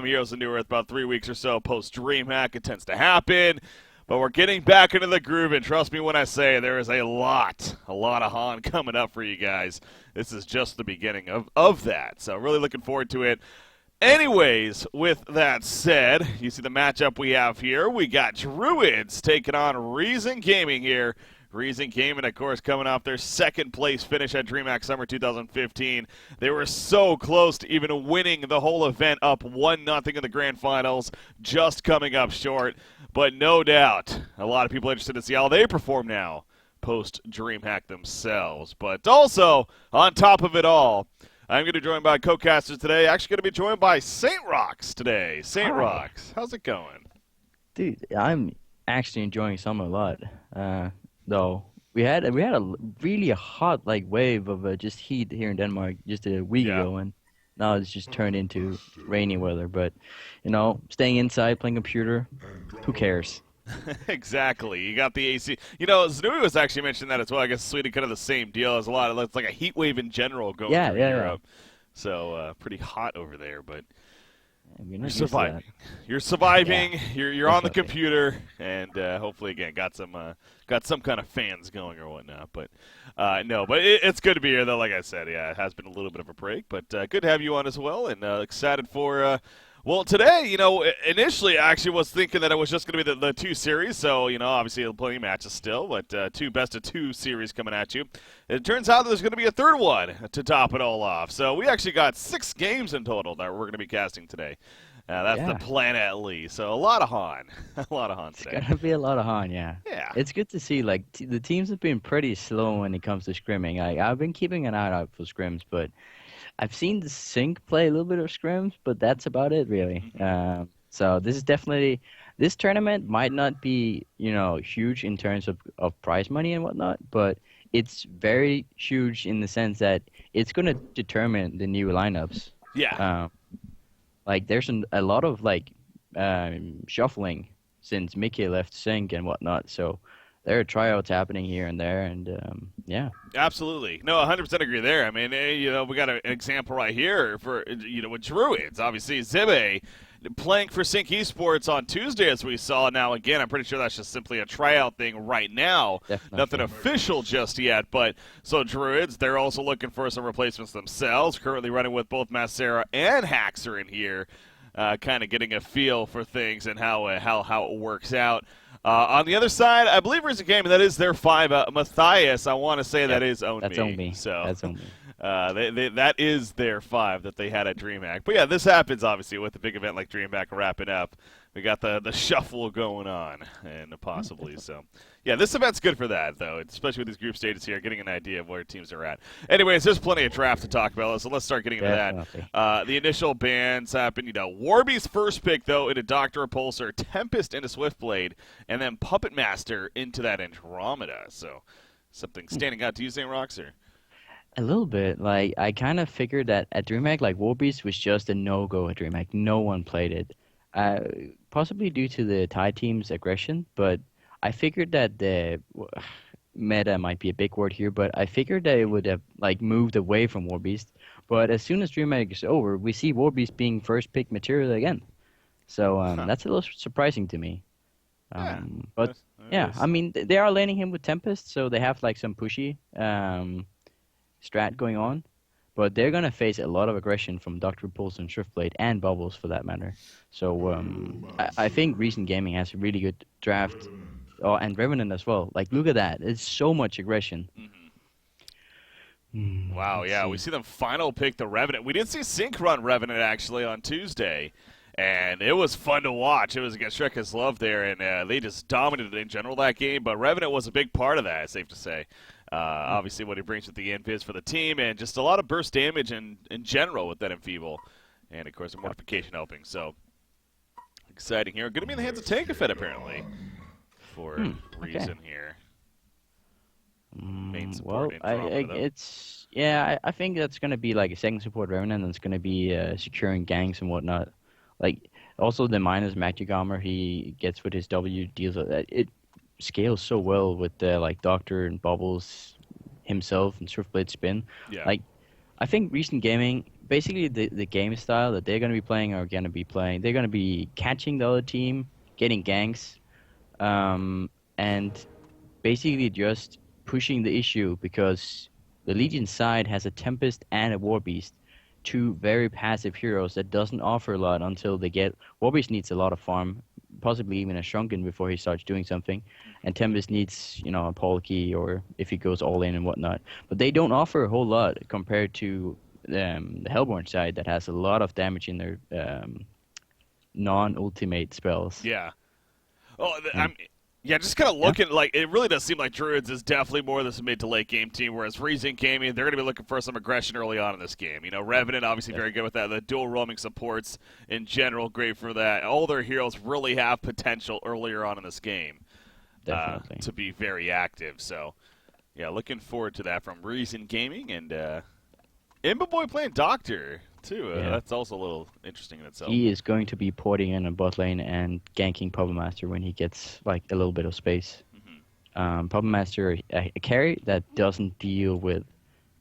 Heroes of New Earth about 3 weeks or so post DreamHack. It tends to happen. But we're getting back into the groove, and trust me when I say there is a lot of Han coming up for you guys. This is just the beginning of that. So really looking forward to it. Anyways, with that said, you see the matchup we have here. We got Druids taking on Reason Gaming here. Reason Gaming, of course, coming off their second place finish at DreamHack Summer 2015. They were so close to even winning the whole event, up 1-0 in the grand finals, just coming up short. But no doubt, a lot of people are interested to see how they perform now, post DreamHack themselves. But also, on top of it all, I'm going to be joined by co-casters today. Actually going to be joined by Saint Rocks today. Saint Rocks, how's it going? Dude, I'm actually enjoying summer a lot. Though we had a really hot wave of just heat here in Denmark just a week ago, and now it's just turned into rainy weather. But staying inside playing computer, who cares? Exactly. You got the AC. Znui was actually mentioning that as well. I guess Sweden kind of the same deal as a lot. It's like a heat wave in general going through Europe. So pretty hot over there, but you're surviving. You're surviving. Yeah, you're on the computer, and hopefully again got some kind of fans going or whatnot. But no, but it's good to be here though. Like I said, yeah, it has been a little bit of a break, but good to have you on as well, and excited for. Well, today, initially I actually was thinking that it was just going to be the two series, so, obviously plenty of matches still, but two best-of-2 series coming at you. It turns out there's going to be a third one to top it all off, so we actually got 6 games in total that we're going to be casting today. That's the plan at least, so a lot of Han. A lot of Han today. It's going to be a lot of Han, yeah. Yeah. It's good to see, the teams have been pretty slow when it comes to scrimming. I've been keeping an eye out for scrims, but I've seen the Sync play a little bit of scrims, but that's about it, really. So this tournament might not be, huge in terms of prize money and whatnot, but it's very huge in the sense that it's going to determine the new lineups. Yeah. There's a lot of, shuffling since Mickey left Sync and whatnot, so there are tryouts happening here and there, and yeah. Absolutely. No, 100% agree there. I mean, we got an example right here for, with Druids. Obviously, Zibe playing for Sync Esports on Tuesday, as we saw. Now, again, I'm pretty sure that's just simply a tryout thing right now. Definitely. Nothing official just yet. But so Druids, they're also looking for some replacements themselves. Currently running with both Massera and Haxer in here, kind of getting a feel for things and how it works out. On the other side, I believe Reason Gaming, that is their 5. Matthias, I want to say that is Own That's Me. Own Me. So That's Own Me. that is their 5 that they had at DreamHack. But yeah, this happens obviously with a big event like DreamHack wrapping up. We got the shuffle going on, and possibly so. Yeah, this event's good for that, though, especially with these group stages here, getting an idea of where teams are at. Anyways, there's plenty of draft to talk about, so let's start getting into that. The initial bans happened. Warby's first pick, though, into Dr. Repulsor, Tempest into Swiftblade, and then Puppet Master into that Andromeda. So something standing out to you, St. Roxer? A little bit. I kind of figured that at DreamHack, Warbeast was just a no-go at DreamHack. No one played it. Possibly due to the Thai team's aggression, but I figured that the meta might be a big word here, but I figured that it would have moved away from Warbeast. But as soon as DreamHack is over, we see Warbeast being first pick material again. So that's a little surprising to me. But yeah, I mean they are laning him with Tempest, so they have some pushy strat going on. But they're going to face a lot of aggression from Dr. Pulse and Swiftblade and Bubbles for that matter. So I think Reason Gaming has a really good draft. Oh, and Revenant as well. Look at that. It's so much aggression. Wow, yeah. We see them final pick the Revenant. We did see Sync run Revenant, actually, on Tuesday. And it was fun to watch. It was against Shrek's Love there, and they just dominated in general that game. But Revenant was a big part of that, it's safe to say. Obviously, what he brings with the invis for the team, and just a lot of burst damage in general with that Enfeeble. And, of course, the mortification helping. So, exciting here. Going to be in the hands of Tankafed, apparently, for Reason here. Main support I think that's going to be a second support Revenant, and it's going to be securing ganks and whatnot. Also the minus Magic Armor he gets with his W deals it scales so well with Doctor and Bubbles himself and Swiftblade Spin. Yeah. I think Recent Gaming basically the game style that they're going to be playing are going to be playing. They're going to be catching the other team, getting ganks, and basically just pushing the issue because the Legion side has a Tempest and a War Beast, two very passive heroes that doesn't offer a lot until they get. War Beast needs a lot of farm, possibly even a Shrunken before he starts doing something, and Tempest needs a Polki or if he goes all in and whatnot. But they don't offer a whole lot compared to the Hellborn side that has a lot of damage in their non-ultimate spells. Yeah. Oh, And yeah, just kind of yeah, looking like it really does seem like Druids is definitely more this mid to late game team, whereas Reason Gaming, they're going to be looking for some aggression early on in this game. Revenant obviously very good with that. The dual roaming supports in general, great for that. All their heroes really have potential earlier on in this game definitely. to be very active. So, yeah, looking forward to that from Reason Gaming and Imbaboy playing Doctor too. Yeah. That's also a little interesting in itself. He is going to be porting in a bot lane and ganking Puppet Master when he gets like a little bit of space. Puppet Master, a carry that doesn't deal with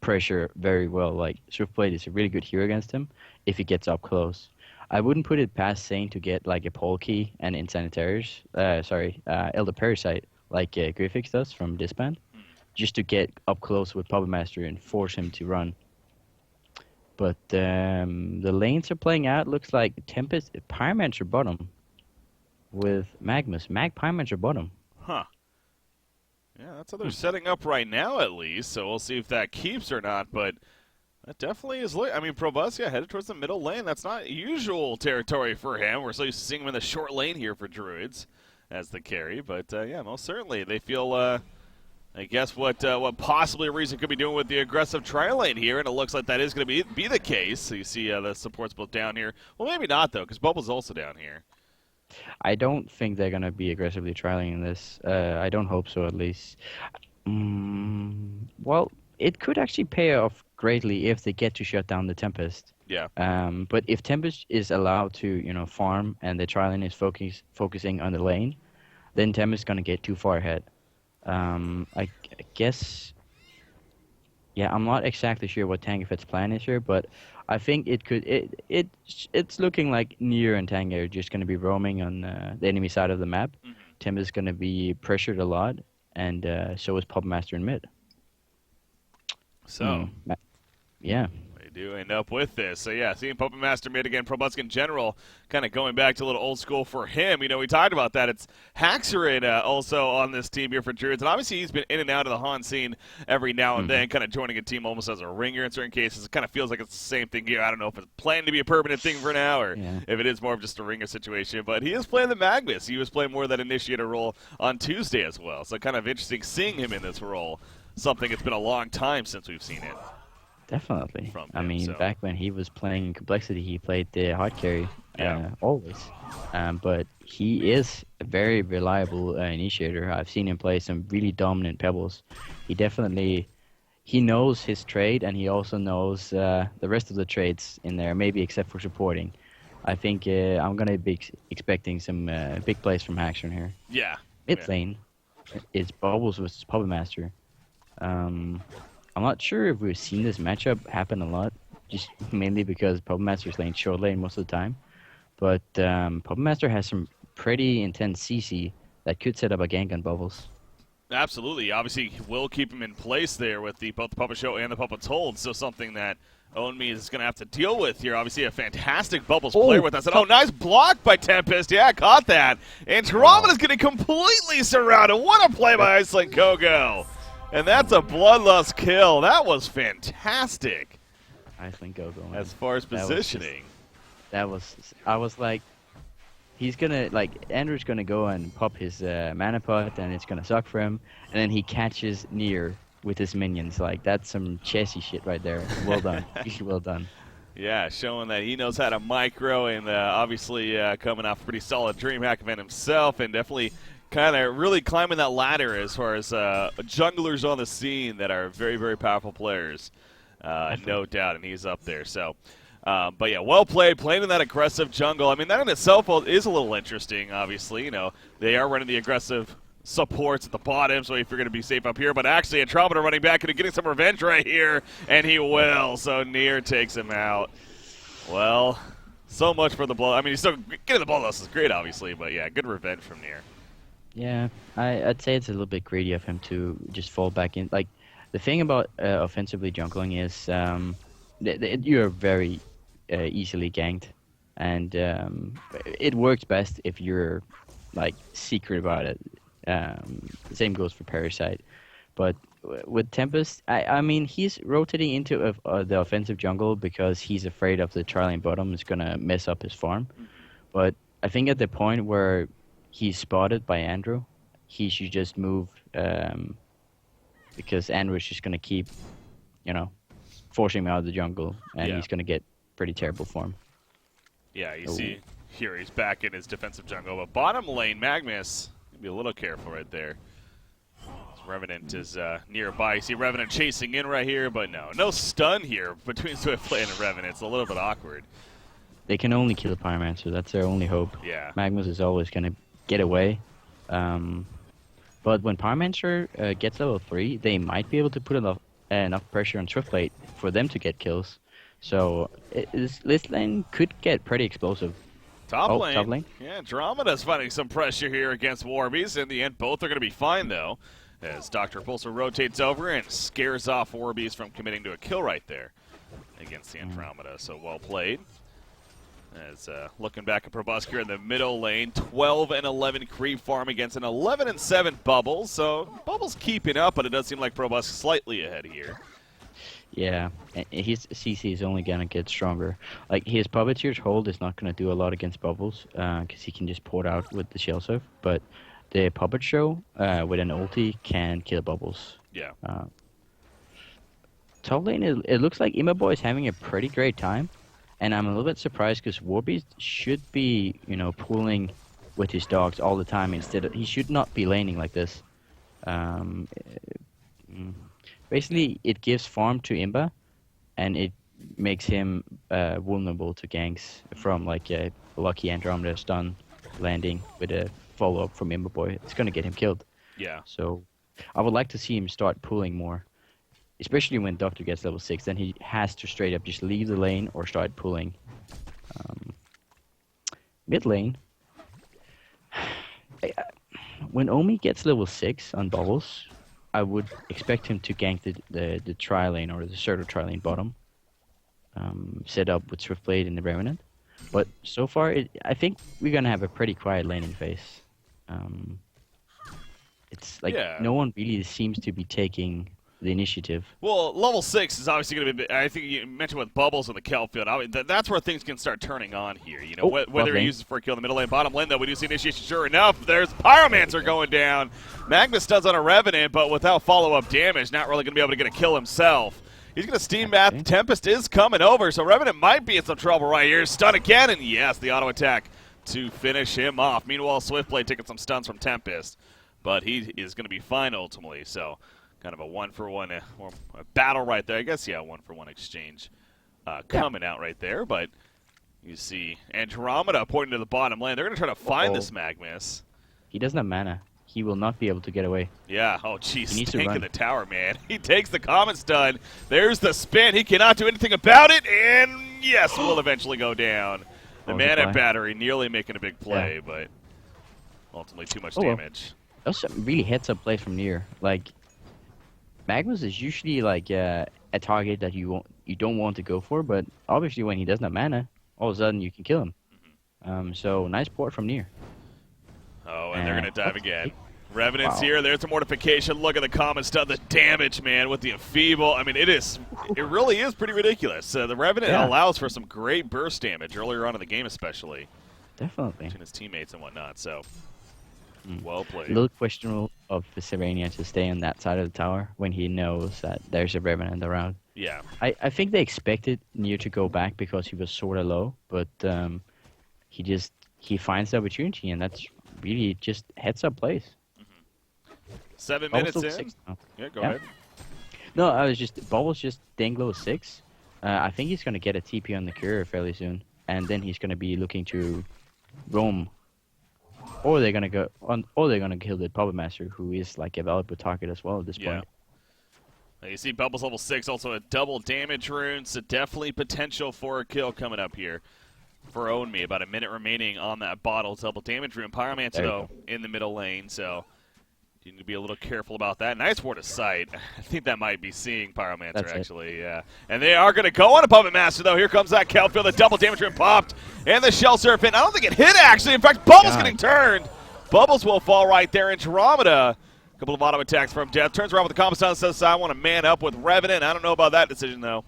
pressure very well. Like Swiftblade is a really good hero against him if he gets up close. I wouldn't put it past Sane to get like a Polki and Insanitarius, Elder Parasite like Griffix does from Disband, just to get up close with Puppet Master and force him to run. But the lanes are playing out. Looks like Tempest, Pyromancer bottom with Magmus. Pyromancer bottom. Huh. Yeah, that's how they're setting up right now, at least. So we'll see if that keeps or not. But that definitely is. Probuzia headed towards the middle lane. That's not usual territory for him. We're so used to seeing him in the short lane here for Druids as the carry. But yeah, most certainly they feel. I guess what possibly Reason could be doing with the aggressive tri-lane here, and it looks like that is going to be the case. So you see the supports both down here. Well, maybe not, though, because Bubble's also down here. I don't think they're going to be aggressively trialing in this. I don't hope so, at least. Well, it could actually pay off greatly if they get to shut down the Tempest. Yeah. But if Tempest is allowed to, farm and the tri-lane is focusing on the lane, then Tempest is going to get too far ahead. I guess, yeah, I'm not exactly sure what Tangafet's plan is here, but I think it's looking like Nier and Tang are just going to be roaming on the enemy side of the map. Tim is going to be pressured a lot, and so is Puppet Master in mid. So, yeah. They do end up with this. So, yeah, seeing Puppet Master mid again, Probusk in general, kind of going back to a little old school for him. We talked about that. It's Haxorid also on this team here for Druids. And obviously he's been in and out of the Han scene every now and then, kind of joining a team almost as a ringer in certain cases. It kind of feels like it's the same thing here. I don't know if it's planned to be a permanent thing for now or if it is more of just a ringer situation. But he is playing the Magnus. He was playing more of that initiator role on Tuesday as well. So kind of interesting seeing him in this role. Something it's been a long time since we've seen it. Definitely. From I him, mean, so. back when he was playing Complexity, he played the hard carry always. But he is a very reliable initiator. I've seen him play some really dominant pebbles. He knows his trade, and he also knows the rest of the trades in there, maybe except for supporting. I think I'm going to be expecting some big plays from Haxorn here. Yeah. Mid lane, it's Bubbles versus Puppet Master. I'm not sure if we've seen this matchup happen a lot, just mainly because Puppet Master's playing short lane most of the time. But Puppet Master has some pretty intense CC that could set up a gank on Bubbles. Absolutely. Obviously, will keep him in place there with both the Puppet Show and the Puppet's Hold. So something that Ownme is going to have to deal with here. Obviously, a fantastic Bubbles player with us. And, nice block by Tempest. Yeah, caught that. And Tyranids getting completely surrounded. What a play by Iceland Kogo. And that's a bloodlust kill. That was fantastic. Iceland Kogo. As far as positioning. I was like, he's gonna, Andrew's gonna go and pop his mana pot, and it's gonna suck for him. And then he catches Nier with his minions. That's some chessy shit right there. Well done. Well done. Yeah, showing that he knows how to micro, and obviously coming off a pretty solid DreamHack event himself, and definitely kind of really climbing that ladder as far as junglers on the scene that are very, very powerful players, no doubt, and he's up there. So, but yeah, well played, playing in that aggressive jungle. I mean, that in itself is a little interesting, obviously. They are running the aggressive supports at the bottom, so if you're going to be safe up here. But actually, Andromeda running back and getting some revenge right here, and he will. So Nier takes him out. Well, so much for the blow. I mean, he's still getting the blow loss is great, obviously, but yeah, good revenge from Nier. Yeah, I'd say it's a little bit greedy of him to just fall back in. Like, the thing about offensively jungling is you're very easily ganked, and it works best if you're like secret about it. The same goes for Parasite, but with Tempest, I mean he's rotating into the offensive jungle because he's afraid of the Charlie bottom is gonna mess up his farm. But I think at the point where he's spotted by Andrew, he should just move because Andrew is just gonna keep, forcing him out of the jungle, and he's gonna get pretty terrible form. Yeah, you see here he's back in his defensive jungle, but bottom lane Magnus, be a little careful right there. Revenant is nearby. You see Revenant chasing in right here, but no stun here between Swiftblade and Revenant. It's a little bit awkward. They can only kill the Pyromancer. That's their only hope. Yeah. Magnus is always going to get away. But when Pyromancer gets level 3, they might be able to put enough pressure on Swiftblade for them to get kills. So this lane could get pretty explosive. Top lane. Yeah, Andromeda's finding some pressure here against Warbies. In the end, both are going to be fine, though, as Dr. Pulsar rotates over and scares off Warbies from committing to a kill right there against the Andromeda. So well played. As looking back at Proboscis here in the middle lane, 12 and 11 creep farm against an 11 and 7 Bubbles. So Bubbles keeping up, but it does seem like Proboscis slightly ahead here. Yeah, his CC is only going to get stronger. Like, his Puppeteer's hold is not going to do a lot against Bubbles, because he can just port out with the Shell Surf, but the Puppet Show, with an ulti, can kill Bubbles. Yeah. Top lane, it looks like Immerboy is having a pretty great time, and I'm a little bit surprised because Warbeast should be, pulling with his dogs all the time instead of, he should not be laning like this. Basically, it gives farm to Imba, and it makes him vulnerable to ganks from like a lucky Andromeda stun landing with a follow-up from Imba Boy. It's going to get him killed. Yeah. So I would like to see him start pulling more, especially when Doctor gets level 6. Then he has to straight up just leave the lane or start pulling. Mid lane, when Omi gets level 6 on Bubbles, I would expect him to gank the tri lane or the Certo tri lane bottom, set up with Swiftblade and the Revenant. But so far, I think we're going to have a pretty quiet laning phase. It's like no one really seems to be taking the initiative. Well, level 6 is obviously going to be, I think you mentioned with Bubbles in the Kelp field, that's where things can start turning on here. Whether he uses for a kill in the middle lane, bottom lane, though, we do see initiation. Sure enough, there's Pyromancer going down. Magnus does on a Revenant, but without follow-up damage, not really going to be able to get a kill himself. He's going to steam bath. Tempest is coming over, so Revenant might be in some trouble right here. Stun again, and yes, the auto attack to finish him off. Meanwhile, Swiftblade taking some stuns from Tempest, but he is going to be fine ultimately, so kind of a one-for-one a battle right there. I guess, yeah, one-for-one exchange coming out right there. But you see Andromeda pointing to the bottom lane. They're going to try to find this Magnus. He doesn't have mana. He will not be able to get away. Yeah, oh, jeez, stink of the tower, man. He takes the comet stun. There's the spin. He cannot do anything about it, and yes, will eventually go down. The mana battery nearly making a big play, but ultimately too much damage. That was some really heads-up play from Nier. Like, Magnus is usually like a target that you don't want to go for, but obviously when he doesn't have mana, all of a sudden you can kill him. So nice port from Nier. Oh, and they're going to dive again. Revenant's here. There's the mortification. Look at the common stuff. The damage, man, with the enfeeble. I mean, it really is pretty ridiculous. The Revenant allows for some great burst damage earlier on in the game, especially. Definitely. Between his teammates and whatnot. So, well played. A little questionable of Serenia to stay on that side of the tower when he knows that there's a Revenant around. Yeah. I think they expected Nier to go back because he was sort of low, but he finds the opportunity, and that's really just heads-up plays. 7 minutes in. Yeah, go ahead. No, Bubbles just dang low 6. I think he's going to get a TP on the courier fairly soon, and then he's going to be looking to roam or they're gonna go on, or they're gonna kill the Puppet Master, who is like a valuable target as well at this Yeah. point. Now you see Bubbles level 6, also a double damage rune, so definitely potential for a kill coming up here for Own Me. About a minute remaining on that bottle. Double damage rune. Pyromancer, though, in the middle lane, so you need to be a little careful about that. Nice ward of sight. I think that might be seeing Pyromancer, That's actually. Yeah. And they are going to go on a Puppet Master, though. Here comes that Kelfield. The double damage rune popped. And the Shell Serpent. I don't think it hit, actually. In fact, Bubbles getting turned. Bubbles will fall right there. Andromeda. A couple of auto attacks from Death. Turns around with the combo stun. Says, I want to man up with Revenant. I don't know about that decision, though.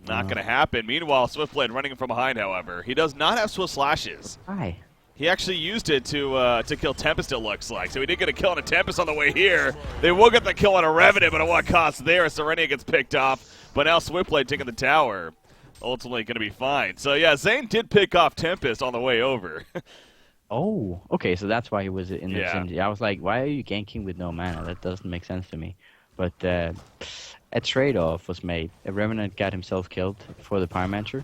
Not going to happen. Meanwhile, Swiftblade running from behind, however. He does not have Swift Slashes. Hi. He actually used it to kill Tempest, it looks like. So he did get a kill on a Tempest on the way here. They will get the kill on a Revenant, but at what cost there? Serenia gets picked off. But now Swiftblade taking the tower. Ultimately going to be fine. So, yeah, Zane did pick off Tempest on the way over. Oh, okay, so that's why he was in the Yeah. vicinity. I was like, why are you ganking with no mana? That doesn't make sense to me. But a trade-off was made. A Remnant got himself killed for the Pyromancer.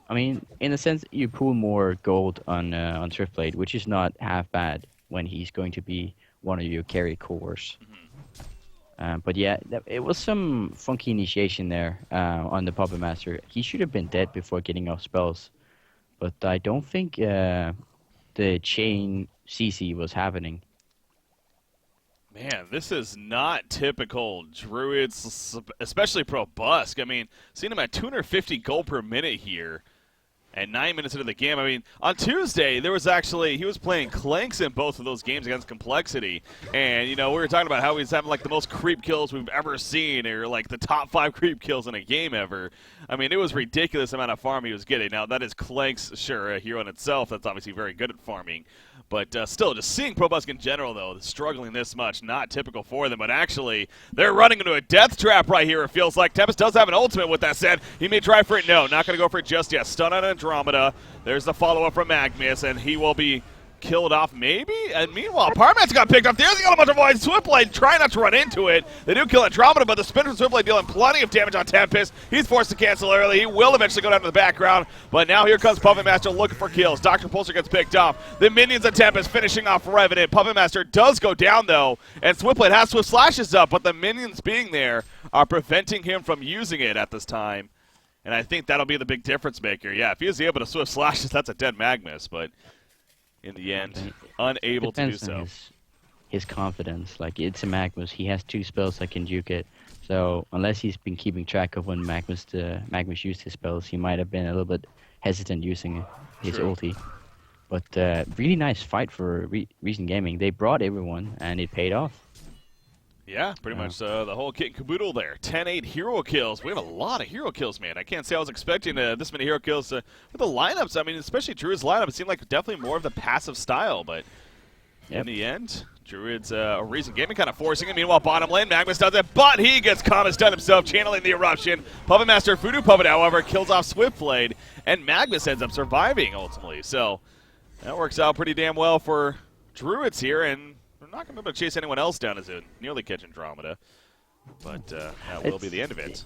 I mean, in a sense, you pull more gold on Swiftblade, which is not half bad when he's going to be one of your carry cores. But yeah, it was some funky initiation there on the Puppet Master. He should have been dead before getting off spells. But I don't think the chain CC was happening. Man, this is not typical Druids, especially Pro Busk. I mean, seeing him at 250 gold per minute here at 9 minutes into the game. I mean, on Tuesday, there was actually, he was playing Clanks in both of those games against Complexity. And, you know, we were talking about how he's having, like, the most creep kills we've ever seen, or, like, the top 5 creep kills in a game ever. I mean, it was ridiculous amount of farm he was getting. Now, that is Clanks, sure, a hero in itself. That's obviously very good at farming. But still, just seeing Pro Busk in general, though, struggling this much, not typical for them. But actually, they're running into a death trap right here, it feels like. Tempest does have an ultimate with that said. He may try for it. No, not going to go for it just yet. Stun on Andromeda. There's the follow-up from Magnus, and he will be killed off maybe. And meanwhile, Pyromancer got picked up. There's the element of void. Swiftblade trying not to run into it. They do kill Andromeda, but the spin from Swiftblade dealing plenty of damage on Tempest. He's forced to cancel early. He will eventually go down to the background, but now here comes Puppet Master looking for kills. Dr. Pulsar gets picked up. The minions of Tempest finishing off Revenant. Puppet Master does go down though, and Swiftblade has Swift Slashes up, but the minions being there are preventing him from using it at this time. And I think that'll be the big difference maker. Yeah, if he is able to Swift Slashes, that's a dead Magnus, but in the end, unable to do Depends on so. his confidence. Like, it's a Magnus. He has 2 spells that can juke it. So unless he's been keeping track of when Magnus used his spells, he might have been a little bit hesitant using his True. ulti. But really nice fight for Reason Gaming. They brought everyone, and it paid off. Yeah, pretty much the whole kit and caboodle there. 10-8 hero kills. We have a lot of hero kills, man. I can't say I was expecting this many hero kills with the lineups. I mean, especially Druid's lineup, it seemed like definitely more of the passive style, but in the end, Druid's Reason Gaming kind of forcing it. Meanwhile, bottom lane, Magnus does it, but he gets Kama's done himself, channeling the eruption. Puppet Master Voodoo Puppet, however, kills off Swiftblade, and Magnus ends up surviving ultimately. So that works out pretty damn well for Druids here, and we're not going to be able to chase anyone else down as it nearly catch Andromeda. But that will be the end of it.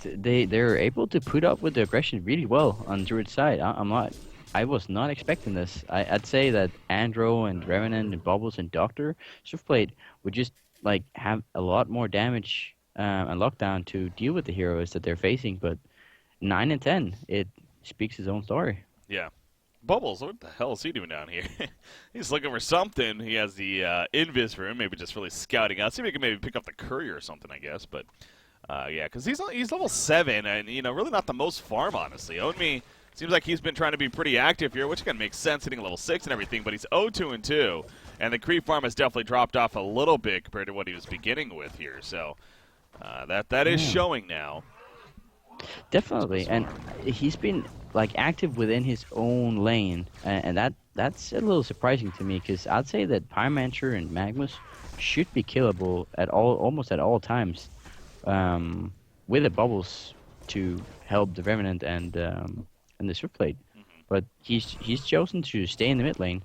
They're able to put up with the aggression really well on Druid's side. I was not expecting this. I'd say that Andro and Revenant and Bubbles and Doctor Swiftblade would just like have a lot more damage and lockdown to deal with the heroes that they're facing. But 9 and 10, it speaks his own story. Yeah. Bubbles, what the hell is he doing down here? He's looking for something. He has the Invis room, maybe just really scouting out. See if he can maybe pick up the Courier or something, I guess. But, yeah, because he's level 7 and, you know, really not the most farm, honestly. Own Me seems like he's been trying to be pretty active here, which kind of makes sense, hitting level 6 and everything, but he's 0-2-2. And the creep farm has definitely dropped off a little bit compared to what he was beginning with here. So that is showing now. Definitely, and he's been like active within his own lane, and that's a little surprising to me because I'd say that Pyromancer and Magnus should be killable at almost at all times, with the bubbles to help the Revenant and the Swiftblade. But he's chosen to stay in the mid lane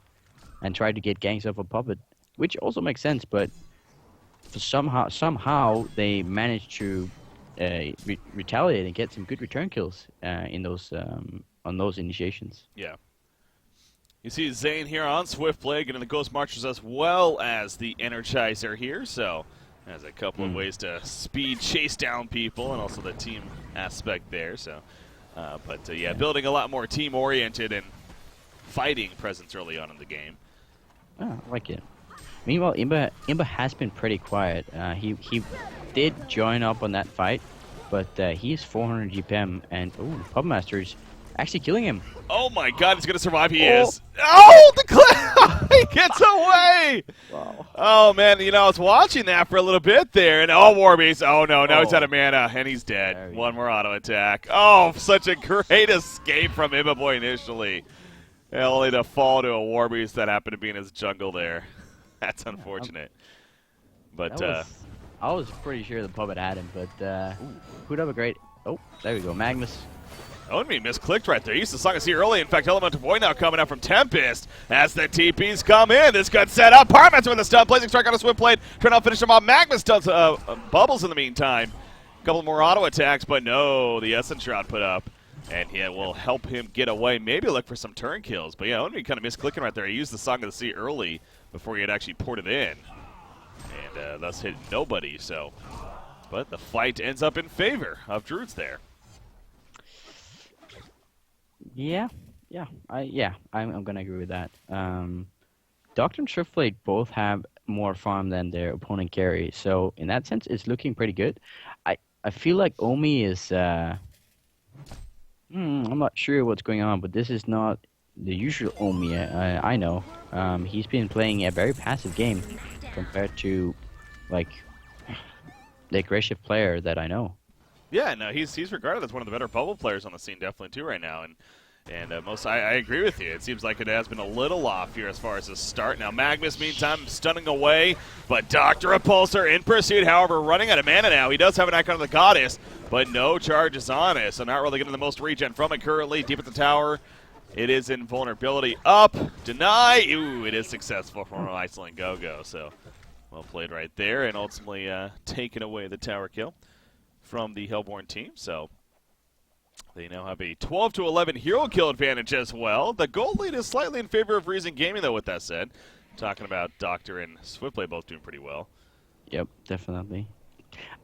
and try to get ganks off a Puppet, which also makes sense. But somehow they managed to retaliate and get some good return kills in those on those initiations. Yeah. You see Zane here on Swift Plague and the Ghost Marchers as well as the Energizer here, so has a couple of ways to speed chase down people and also the team aspect there. So, yeah, building a lot more team-oriented and fighting presence early on in the game. Oh, I like it. Meanwhile, Imba has been pretty quiet. He did join up on that fight, but he's 400 GPM, and Pubmaster's actually killing him. Oh my God, he's gonna survive. He is. Oh, the clip! He gets away. Wow. Oh man, you know I was watching that for a little bit there, and Warbeast. Oh no, now he's out of mana and he's dead. One more auto attack. Oh, such a great escape from Imba Boy initially, only to fall to a Warbeast that happened to be in his jungle there. That's unfortunate. But I was pretty sure the pub had him, but who'd have a great... Oh, there we go, Magnus. Only misclicked right there. He used the Song of Sea early. In fact, Elemental Void now coming up from Tempest as the TPs come in. This good set up. Parmats with a stun. Blazing Strike on a Swift Blade. Trying to finish him off. Magnus does bubbles in the meantime. A couple more auto attacks, but no, the Essence Shroud put up. And he will help him get away. Maybe look for some turn kills. But yeah, Only kind of misclicking right there. He used the Song of the Sea early before he had actually ported in. And thus hit nobody. So, but the fight ends up in favor of Druids there. I'm gonna agree with that. Doctor and Swiftblade both have more farm than their opponent carry, so in that sense, it's looking pretty good. I feel like Omi is. I'm not sure what's going on, but this is not the usual Omi I know. He's been playing a very passive game compared to, like, the aggressive player that I know. Yeah, no, he's regarded as one of the better bubble players on the scene, definitely too right now, and I agree with you. It seems like it has been a little off here as far as his start. Now Magnus, meantime, stunning away, but Dr. Repulsor in pursuit. However, running out of mana now. He does have an Icon of the Goddess, but no charges on it, so not really getting the most regen from it currently. Deep at the tower, it is invulnerability up, deny. Ooh, it is successful from an Iceland Go-Go. So well played right there, and ultimately taking away the tower kill from the Hellborn team. So they now have a 12-11 hero kill advantage as well. The gold lead is slightly in favor of Reason Gaming, though, with that said. Talking about Doctor and Swiftplay both doing pretty well. Yep, definitely.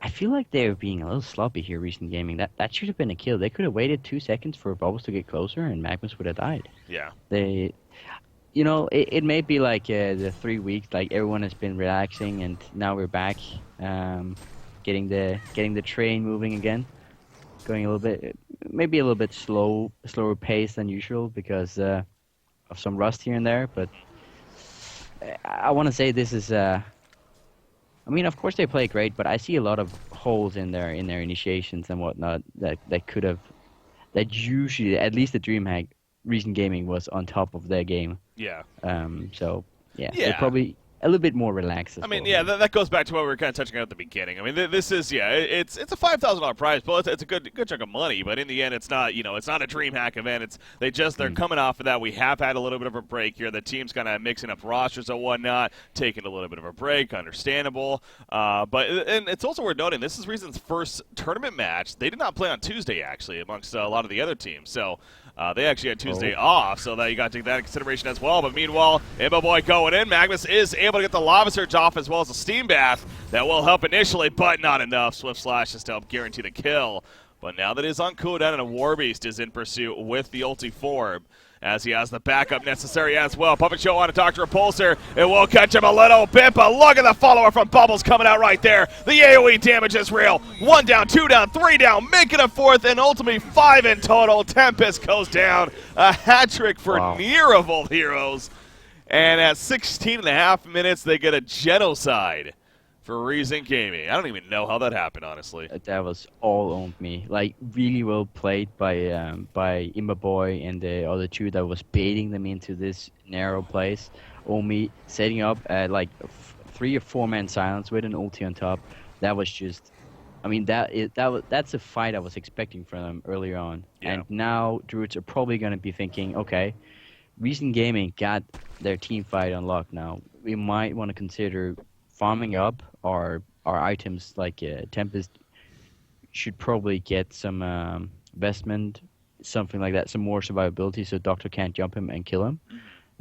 I feel like they're being a little sloppy here, Reason Gaming. That should have been a kill. They could have waited 2 seconds for Bubbles to get closer, and Magnus would have died. Yeah. They... You know, it may be like the 3 weeks, like everyone has been relaxing, and now we're back, getting the train moving again, going a little bit, maybe a little bit slower pace than usual because of some rust here and there. But I want to say this is, I mean, of course they play great, but I see a lot of holes in their initiations and whatnot that could have, that usually at least the DreamHack Reason Gaming was on top of their game. Yeah. So they're probably a little bit more relaxed. I mean, yeah, that goes back to what we were kind of touching on at the beginning. I mean, this is, it's a $5,000 prize, but it's a good chunk of money. But in the end, it's not, it's not a DreamHack event. They're coming off of that. We have had a little bit of a break here. The team's kind of mixing up rosters and whatnot, taking a little bit of a break. Understandable. But it's also worth noting this is Reason's first tournament match. They did not play on Tuesday actually, amongst a lot of the other teams. So. They actually had Tuesday off, so that you got to take that into consideration as well. But meanwhile, Imba Boy going in. Magnus is able to get the Lava Surge off as well as a Steam Bath. That will help initially, but not enough. Swift Slash just to help guarantee the kill. But now that is on cooldown, and a Warbeast is in pursuit with the ulti form, as he has the backup necessary as well. Puppet Show on a Dr. Repulsor. It will catch him a little bit, but look at the follower from Bubbles coming out right there. The AoE damage is real. 1 down, 2 down, 3 down, making a 4th, and ultimately 5 in total. Tempest goes down. A hat trick for near of all heroes. And at 16.5 minutes, they get a genocide for Reason Gaming. I don't even know how that happened, honestly. That was all on me. Like, really well played by Imba Boy and the other two that was baiting them into this narrow place. Omi setting up like 3 or 4 man silence with an ulti on top. That was just, I mean, that's a fight I was expecting from them earlier on. Yeah. And now Druids are probably going to be thinking, okay, Reason Gaming got their team fight unlocked now. We might want to consider farming up our items, like Tempest should probably get some investment, something like that, some more survivability so Doctor can't jump him and kill him.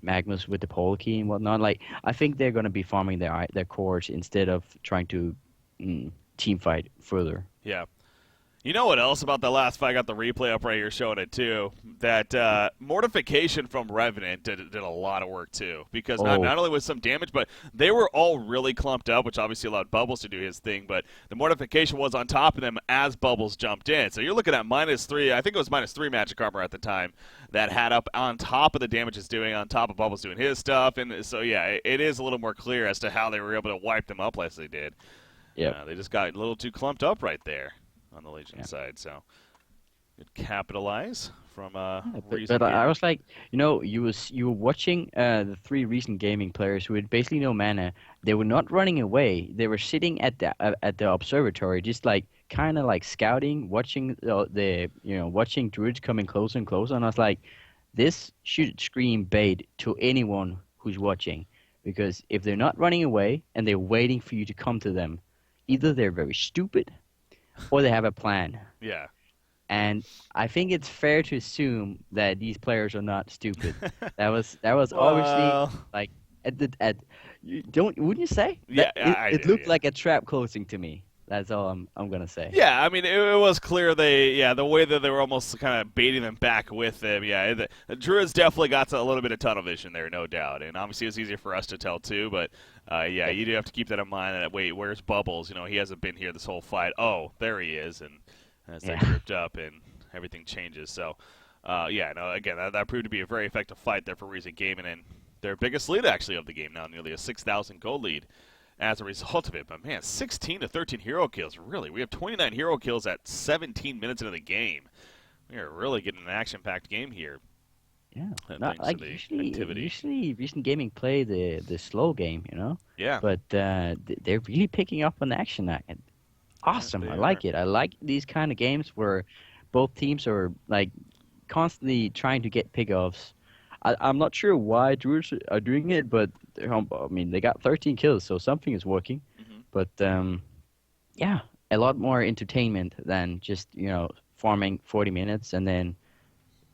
Magnus with the pole key and whatnot. Like I think they're gonna be farming their cores instead of trying to team fight further. Yeah. You know what else about the last fight? I got the replay up right here showing it too. That mortification from Revenant did a lot of work too. Because not only was some damage, but they were all really clumped up, which obviously allowed Bubbles to do his thing. But the mortification was on top of them as Bubbles jumped in. So you're looking at -3. I think it was -3 magic armor at the time that had up on top of the damage it's doing, on top of Bubbles doing his stuff. And so yeah, it is a little more clear as to how they were able to wipe them up as they did. Yeah, they just got a little too clumped up right there on the Legion side, so good capitalize from but I was like, you were watching the three recent gaming players who had basically no mana. They were not running away. They were sitting at the observatory, just like kind of like scouting, watching watching druids coming closer and closer. And I was like, this should scream bait to anyone who's watching, because if they're not running away and they're waiting for you to come to them, either they're very stupid or they have a plan. Yeah. And I think it's fair to assume that these players are not stupid. That was obviously like wouldn't you say? Yeah, it looked like a trap closing to me. That's all I'm gonna say. Yeah, I mean it was clear the way that they were almost kind of baiting them back with them. Yeah, the Druids definitely got a little bit of tunnel vision there, no doubt. And obviously it's easier for us to tell too, but yeah, you do have to keep that in mind. That wait, where's Bubbles? He hasn't been here this whole fight. Oh, there he is, and as they grouped up and everything changes. So yeah, no, again that proved to be a very effective fight there for Reason Gaming, and their biggest lead actually of the game now, nearly a 6,000 gold lead as a result of it. But man, 16 to 13 hero kills. Really, we have 29 hero kills at 17 minutes into the game. We are really getting an action-packed game here. Yeah, not like usually Recent Gaming play the slow game, Yeah. But they're really picking up on the action. Awesome, I like it. I like these kind of games where both teams are like constantly trying to get pick-offs. I'm not sure why Druids are doing it, but they got 13 kills, so something is working. Mm-hmm. But yeah, a lot more entertainment than just farming 40 minutes and then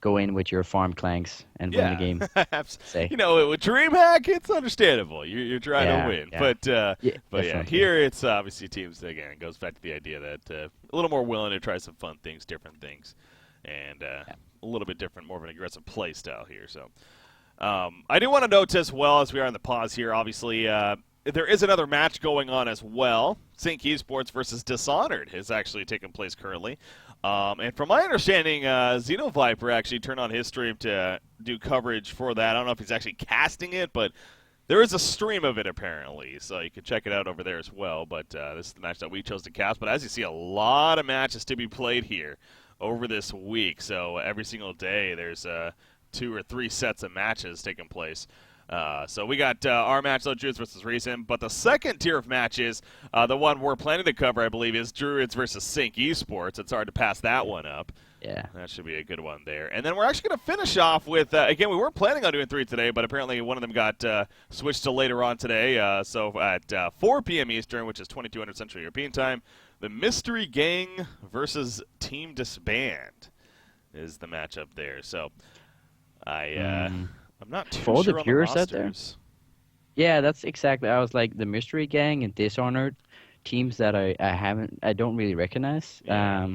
go in with your farm clanks and win the game. Say. With DreamHack, it's understandable. You're trying to win, but yeah, here it's obviously teams again. It goes back to the idea that a little more willing to try some fun things, different things, and a little bit different, more of an aggressive play style here. So I do want to note as well, as we are on the pause here, obviously there is another match going on as well. Sync Esports versus Dishonored is actually taking place currently. And from my understanding, Xenoviper actually turned on his stream to do coverage for that. I don't know if he's actually casting it, but there is a stream of it apparently, so you can check it out over there as well. But this is the match that we chose to cast. But as you see, a lot of matches to be played here over this week. So every single day there's 2 or 3 sets of matches taking place. So we got our match, though, Druids versus Reason. But the second tier of matches, the one we're planning to cover, I believe, is Druids versus Sync Esports. It's hard to pass that one up. Yeah. That should be a good one there. And then we're actually going to finish off with, again, we weren't planning on doing 3 today, but apparently one of them got switched to later on today. So at 4 p.m. Eastern, which is 2200 Central European Time, the Mystery Gang versus Team Disband is the matchup there. So I'm not too for sure the on viewers the out there. rosters. Yeah, that's exactly. I was like the Mystery Gang and Dishonored, teams that I don't really recognize. Yeah.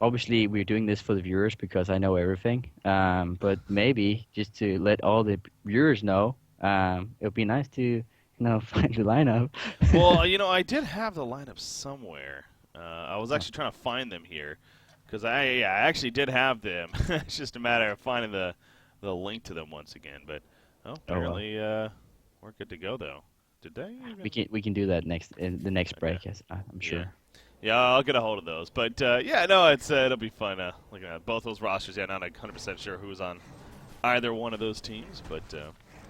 Obviously, we're doing this for the viewers because I know everything. But maybe just to let all the viewers know, it would be nice to find the lineup. Well, I did have the lineup somewhere. I was actually trying to find them here because I actually did have them. It's just a matter of finding the link to them once again. But apparently we're good to go though. Did they? We can do that in the next break. Yes, I'm sure. Yeah, I'll get a hold of those. But it'll be fun looking at both those rosters. Yeah, not 100% sure who's on either one of those teams, but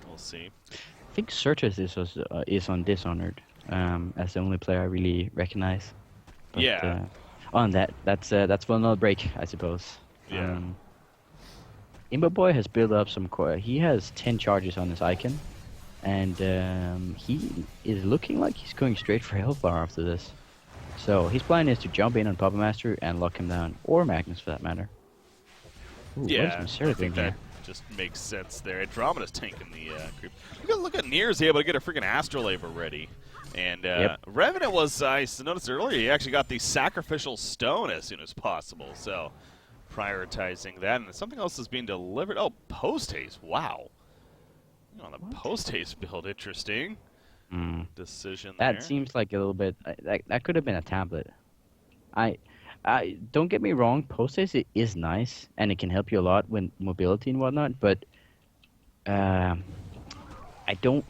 we'll see. I think Certus is on Dishonored as the only player I really recognize. But, yeah. On that's for another break, I suppose. Yeah. Imba has built up some core. He has 10 charges on his icon, and he is looking like he's going straight for Hellfire after this. So his plan is to jump in on Puppet Master and lock him down, or Magnus for that matter. Ooh, yeah, I think that just makes sense there. Andromeda's tanking the creep. Look at Nier's able to get a freaking Astrolabe already. And Revenant was, I noticed earlier, he actually got the Sacrificial Stone as soon as possible. So prioritizing that. And something else is being delivered. Oh, Post Haste. Wow. On the Post Haste build, interesting. Decision there. That seems like a little bit. That could have been a tablet. I don't get me wrong. Post haste is nice and it can help you a lot with mobility and whatnot. But I don't.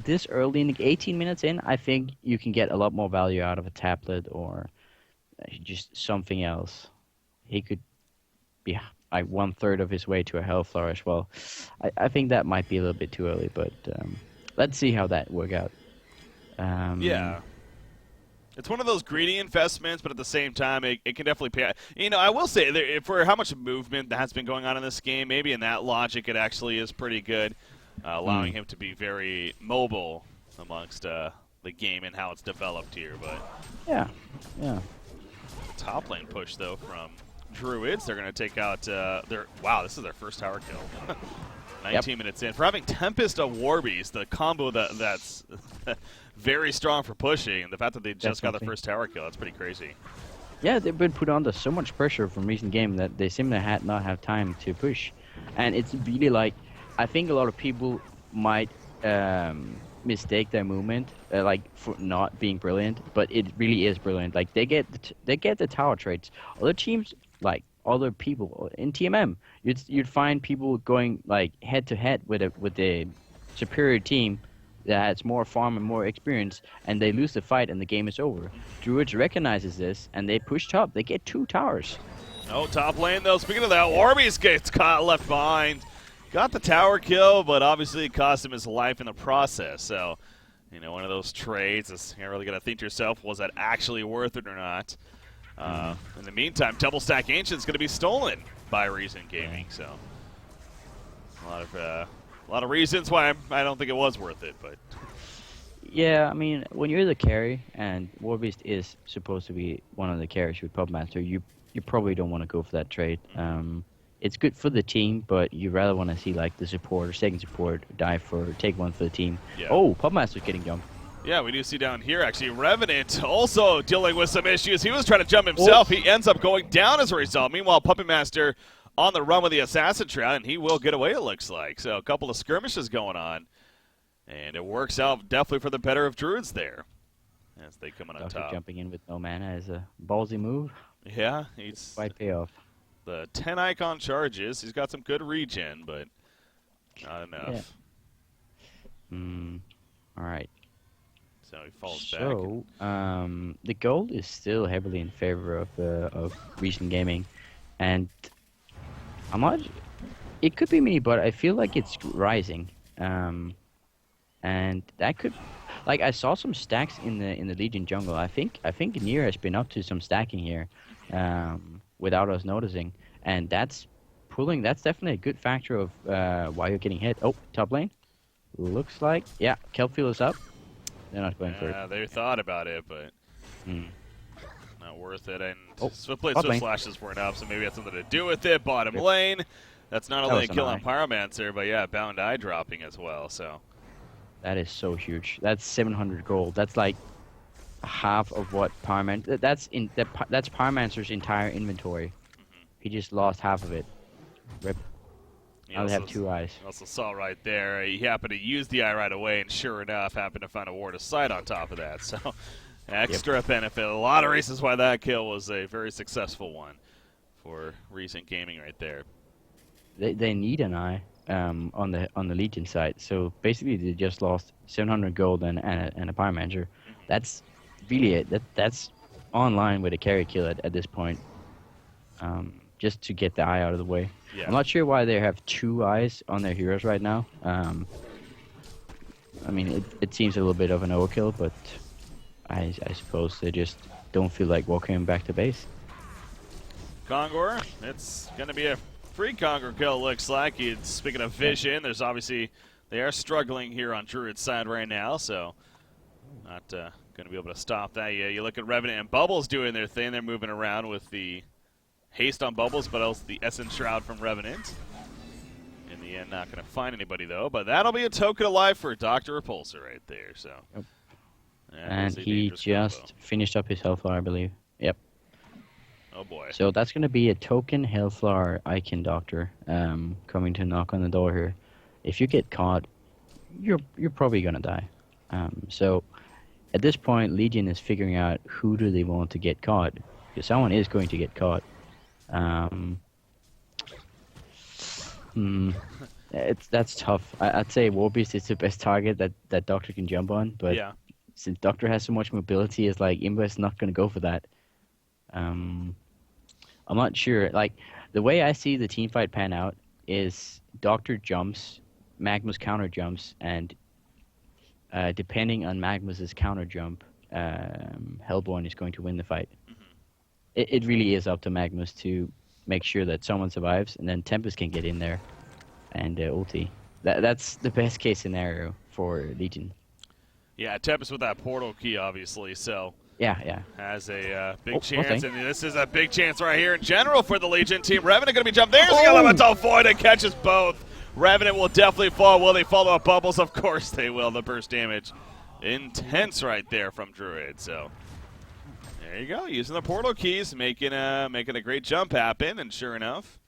This early in 18 minutes in, I think you can get a lot more value out of a tablet or just something else. He could be like 1/3 of his way to a Hell Flourish. Well, I think that might be a little bit too early, but. Let's see how that works out. Yeah. It's one of those greedy investments, but at the same time, it can definitely pay. You know, I will say, for how much movement that has been going on in this game, maybe in that logic it actually is pretty good, allowing him to be very mobile amongst the game and how it's developed here. But yeah. Top lane push, though, from Druids. They're going to take out their... Wow, this is their first tower kill. 19 minutes in. For having Tempest of Warbeast, the combo that's very strong for pushing, and the fact that they just got the first tower kill, that's pretty crazy. Yeah, they've been put under so much pressure from recent game that they seem to not have time to push. And it's really like, I think a lot of people might mistake their movement like for not being brilliant, but it really is brilliant. Like they get the tower traits. Other teams, like other people in TMM, you'd find people going like head to head with a superior team that has more farm and more experience, and they lose the fight and the game is over. Druids recognizes this and they push top. They get 2 towers. Oh, top lane though. Speaking of that, Warbeast gets caught left behind. Got the tower kill, but obviously it cost him his life in the process. So, you know, one of those trades is you're really gonna think to yourself, was that actually worth it or not? In the meantime, Double Stack Ancient's going to be stolen by Reason Gaming, so a lot of reasons why I don't think it was worth it. But yeah, I mean, when you're the carry and Warbeast is supposed to be one of the carries with Pubmaster, you probably don't want to go for that trade. It's good for the team, but you rather want to see like the support or second support take one for the team. Yeah. Oh, Pubmaster's getting jumped. Yeah, we do see down here, actually, Revenant also dealing with some issues. He was trying to jump himself. He ends up going down as a result. Meanwhile, Puppet Master on the run with the Assassin Trap, and he will get away, it looks like. So a couple of skirmishes going on, and it works out definitely for the better of Druids there as they come on top. Jumping in with no mana is a ballsy move. Yeah, he's quite payoff. The 10 icon charges. He's got some good regen, but not enough. Yeah. All right. So he falls back. So, the gold is still heavily in favor of Reason Gaming, and I'm not. It could be me, but I feel like it's rising, and that could, like, I saw some stacks in the Legion jungle. I think Nier has been up to some stacking here, without us noticing, and that's definitely a good factor of why you're getting hit. Oh, top lane, looks like Kelpfield is up. They're not going for it. Yeah, they thought about it, but not worth it. And Swift lane. Flashes weren't up, so maybe it had something to do with it. Bottom lane. That's not only a kill on Pyromancer, but yeah, Bound Eye dropping as well. So that is so huge. That's 700 gold. That's like half of what Pyromancer. That's Pyromancer's entire inventory. He just lost half of it. Rip. I'll have 2 eyes. Also saw right there, he happened to use the eye right away, and sure enough, happened to find a ward of sight on top of that. So, extra benefit. A lot of reasons why that kill was a very successful one for Reason Gaming right there. They need an eye on the Legion side. So basically, they just lost 700 gold and a Pyromancer. That's really it. That's online with a carry kill at this point. Just to get the eye out of the way. Yeah. I'm not sure why they have 2 eyes on their heroes right now. I mean, it seems a little bit of an overkill, but I suppose they just don't feel like walking back to base. Kongor, it's going to be a free Kongor kill, looks like. Speaking of vision, there's obviously, they are struggling here on Druid's side right now, so not going to be able to stop that. Yeah, you look at Revenant and Bubbles doing their thing. They're moving around with the haste on Bubbles, but also the Essence Shroud from Revenant. Yeah, not going to find anybody, though. But that'll be a token of life for Dr. Repulsor right there. So, Yep. that And is a he dangerous combo. just finished up his Hellflower, I believe. Yep. Oh, boy. So that's going to be a token Hellflower Icon Doctor coming to knock on the door here. If you get caught, you're probably going to die. So at this point, Legion is figuring out who do they want to get caught. Because someone is going to get caught. That's tough. I'd say Warbeast is the best target that Doctor can jump on, but Yeah. since Doctor has so much mobility, it's like Imba's not going to go for that. I'm not sure. Like, the way I see the team fight pan out is Doctor jumps, Magnus counter jumps, and depending on Magnus's counter jump, Hellborn is going to win the fight. It really is up to Magnus to make sure that someone survives, and then Tempest can get in there and ulti. That's the best case scenario for Legion. Yeah, Tempest with that portal key, obviously, so Yeah. has a big thing. chance, and this is a big chance right here in general for the Legion team. Revenant going to be jumped. There's the elemental void and catches both. Revenant will definitely fall. Will they follow up bubbles? Of course they will. The burst damage intense right there from Druid. So there you go, using the portal keys, making a great jump happen, and sure enough,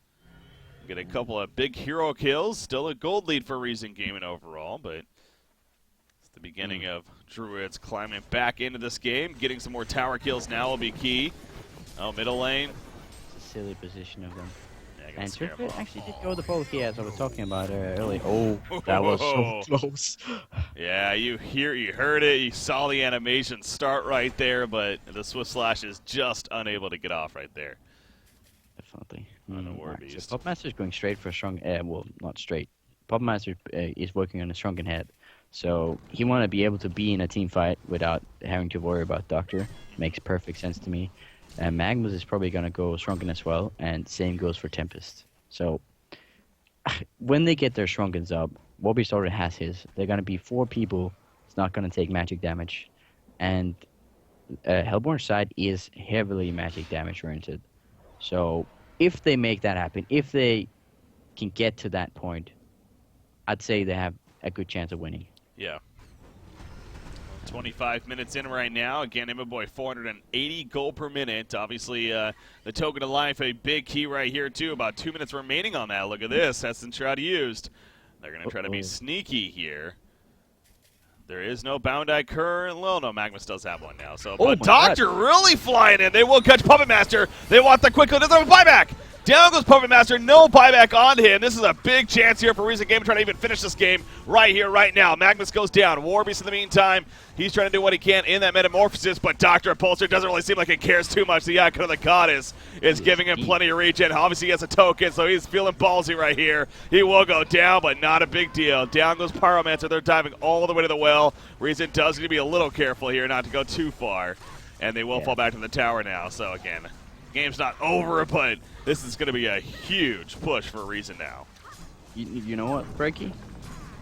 get a couple of big hero kills. Still a gold lead for Reason Gaming overall, but it's the beginning of Druids climbing back into this game. Getting some more tower kills now will be key. Oh, middle lane. It's a silly position of them. Yeah, gonna And scare Turfit 'em. actually did go the portal key as I was talking about earlier. Oh, that was so close. Yeah, you heard it, you saw the animation start right there, but the Swift Slash is just unable to get off right there. Definitely. On the Right. Warbeast. So Popmaster's going straight for a strong. Well, not straight. Popmaster is working on a shrunken head, so he want to be able to be in a team fight without having to worry about Doctor. Makes perfect sense to me. And Magnus is probably going to go shrunken as well, and same goes for Tempest. So when they get their shrunkens up, Warbeast already has his. They're going to be 4 people. It's not going to take magic damage, and Hellborn's side is heavily magic damage oriented. So if they make that happen, if they can get to that point, I'd say they have a good chance of winning. Yeah. 25 minutes in right now. Again, Imbaboy 480 gold per minute. Obviously, the token of life, a big key right here, too. About 2 minutes remaining on that. Look at this. That's the shroud used. They're going to try to be sneaky here. There is no Bound Eye current. Well, no, Magnus does have one now. So, but Doctor really flying in. They will catch Puppet Master. They want the quick. Doesn't have a buyback. Down goes Puppet Master. No buyback on him. This is a big chance here for Reason Gaming trying to even finish this game right here, right now. Magnus goes down. Warbeast in the meantime, he's trying to do what he can in that metamorphosis, but Dr. Repulsor doesn't really seem like he cares too much. The icon of the goddess is giving him plenty of regen. Obviously, he has a token, so he's feeling ballsy right here. He will go down, but not a big deal. Down goes Pyromancer. They're diving all the way to the well. Reason does need to be a little careful here not to go too far, and they will fall back to the tower now. So, again, game's not over, but this is going to be a huge push for Reason now. You know what, Breaky?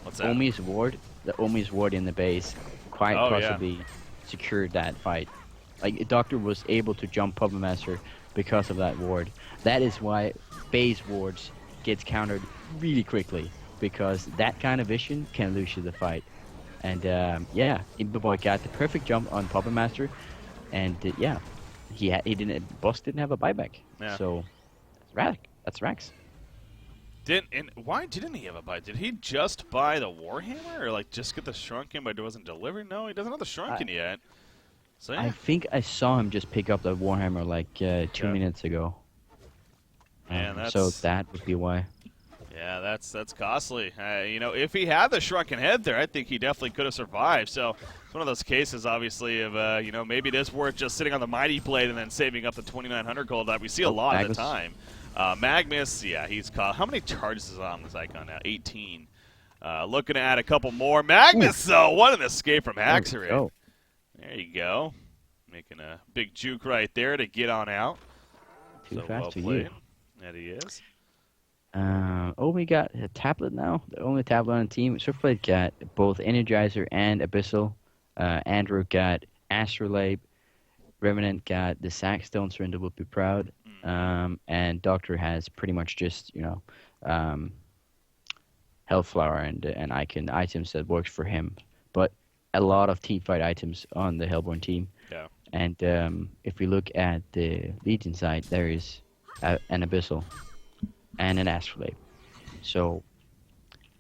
What's that? The Omi's ward in the base quite possibly secured that fight. Like, Doctor was able to jump Puppet Master because of that ward. That is why base wards gets countered really quickly, because that kind of vision can lose you the fight. And Imbaboy got the perfect jump on Puppet Master, and Boss didn't have a buyback. Yeah. So that's Rax. Why didn't he have a buy? Did he just buy the Warhammer, or like just get the Shrunken but it wasn't delivered? No, he doesn't have the Shrunken yet. So yeah. I think I saw him just pick up the Warhammer like 2 minutes ago. Man, so that would be why. Yeah, that's costly. If he had the Shrunken Head there, I think he definitely could have survived. So it's one of those cases, obviously, of maybe it is worth just sitting on the Mighty Blade and then saving up the 2,900 gold that we see a lot of the time. Magnus, yeah, he's caught. How many charges is on this icon now? 18. Looking to add a couple more. Magnus, though, what an escape from Haxorite. There you go. Making a big juke right there to get on out. Too fast well for played. you. That he is. We got a tablet now. The only tablet on the team. Surfblade got both Energizer and Abyssal. Andrew got Astrolabe. Revenant got the Sackstone. Surrender will be proud. And Doctor has pretty much just, health flower and icon items that works for him, but a lot of team fight items on the Hellborn team. Yeah. And if we look at the Legion side, there is an Abyssal and an Astrolabe. So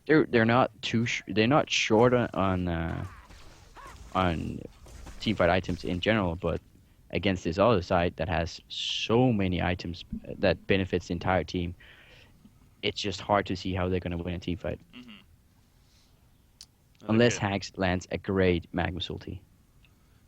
they're not they're not short on team fight items in general, but against this other side that has so many items that benefits the entire team, it's just hard to see how they're going to win a team fight. Unless Okay. Hags lands a great Magnus ulti.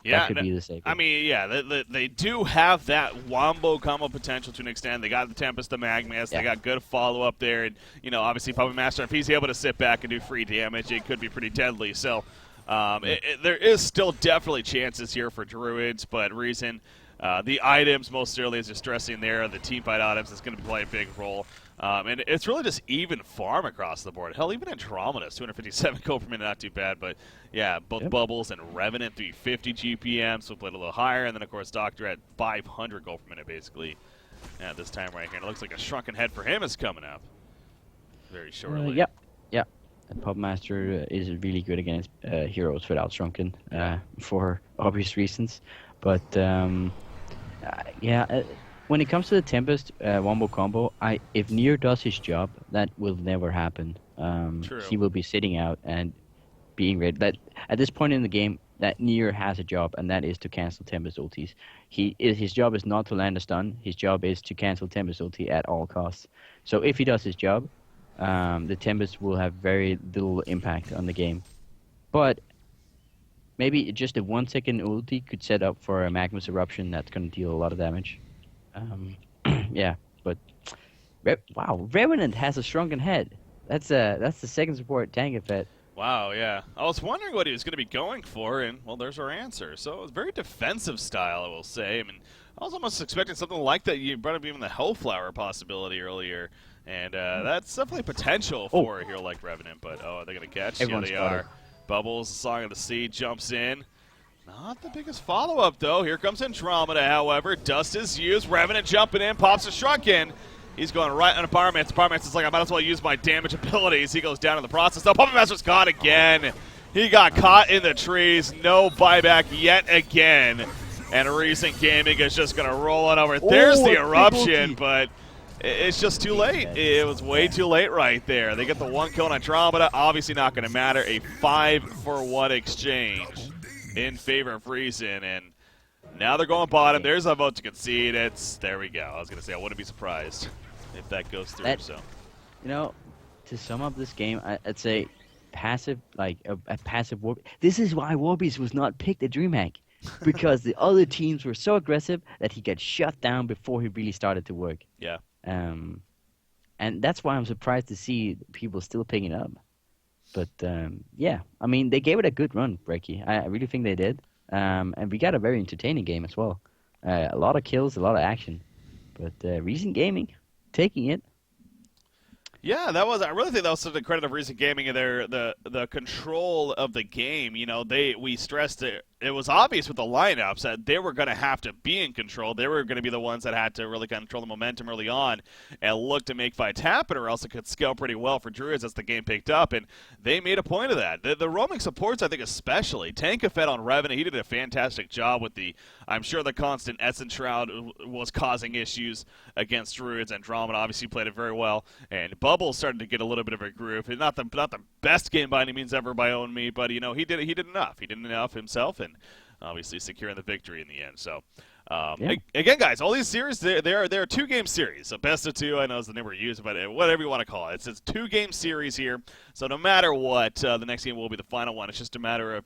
Yeah, That could be the savior. I mean, yeah, they do have that wombo combo potential to an extent. They got the Tempest, the Magmas, Yeah. they got good follow up there, and obviously Puppet Master, if he's able to sit back and do free damage, it could be pretty deadly. So there is still definitely chances here for Druids, but reason the items most certainly, as you're stressing there, the team fight items is going to play a big role. And it's really just even farm across the board. Hell, even Andromeda's 257 gold per minute, not too bad. But yeah, both Bubbles and Revenant 350 GPM, so played a little higher. And then, of course, Doctor at 500 gold per minute, basically, at this time right here. And it looks like a shrunken head for him is coming up very shortly. Yep. Yep. And Pub Master is really good against heroes without Shrunken for obvious reasons. But when it comes to the Tempest wombo combo, if Nier does his job, that will never happen. True. He will be sitting out and being ready. That at this point in the game, that Nier has a job, and that is to cancel Tempest ultis. His job is not to land a stun. His job is to cancel Tempest ulti at all costs. So if he does his job, the Tempest will have very little impact on the game. But maybe just a 1 second ulti could set up for a Magnus Eruption that's going to deal a lot of damage. Yeah, but wow, Revenant has a shrunken head. That's the second support tank effect. Wow, yeah. I was wondering what he was going to be going for, and, well, there's our answer. So it was very defensive style, I will say. I mean, I was almost expecting something like that. You brought up even the Hellflower possibility earlier, and that's definitely potential for a hero like Revenant, but, are they going to catch? Everyone's Yeah, they got are. it. Bubbles, the Song of the Sea, jumps in. Not the biggest follow-up, though. Here comes Andromeda, however. Dust is used. Revenant jumping in, pops a Shrunken. He's going right on a Pyromancer. Pyromancer's like, I might as well use my damage abilities. He goes down in the process. Though Puppet Master's caught again. He got caught in the trees. No buyback yet again. And Recent Gaming is just going to roll it over. There's the eruption, but it's just too late. It was way too late right there. They get the 1 kill on Andromeda. Obviously not going to matter. A 5-for-1 exchange in favor of Reason, and now they're going bottom. There's a vote to concede. There we go. I was going to say I wouldn't be surprised if that goes through. To sum up this game, I'd say passive, like a passive warp. This is why Warbeast was not picked at DreamHack, because the other teams were so aggressive that he got shut down before he really started to work. Yeah. And that's why I'm surprised to see people still picking it up. But yeah, I mean, they gave it a good run, Breaky. I really think they did. And we got a very entertaining game as well. A lot of kills, a lot of action. But Recent Gaming, taking it. Yeah, I really think that was to the credit of Recent Gaming and the control of the game. We stressed it was obvious with the lineups that they were going to have to be in control. They were going to be the ones that had to really control the momentum early on and look to make fights happen, or else it could scale pretty well for Druids as the game picked up, and they made a point of that. The roaming supports, I think, especially. Tankafed on Revenant, he did a fantastic job with I'm sure the constant Essence Shroud was causing issues against Druids. Andromeda obviously played it very well, and Bubbles started to get a little bit of a groove. Not the best game by any means ever by Own Me, but he did enough. He did enough himself, and obviously securing the victory in the end. So, again, guys, all these series, they're 2-game series. So best of 2, I know is the name we're using, but whatever you want to call it. It's a 2-game series here. So no matter what, the next game will be the final one. It's just a matter of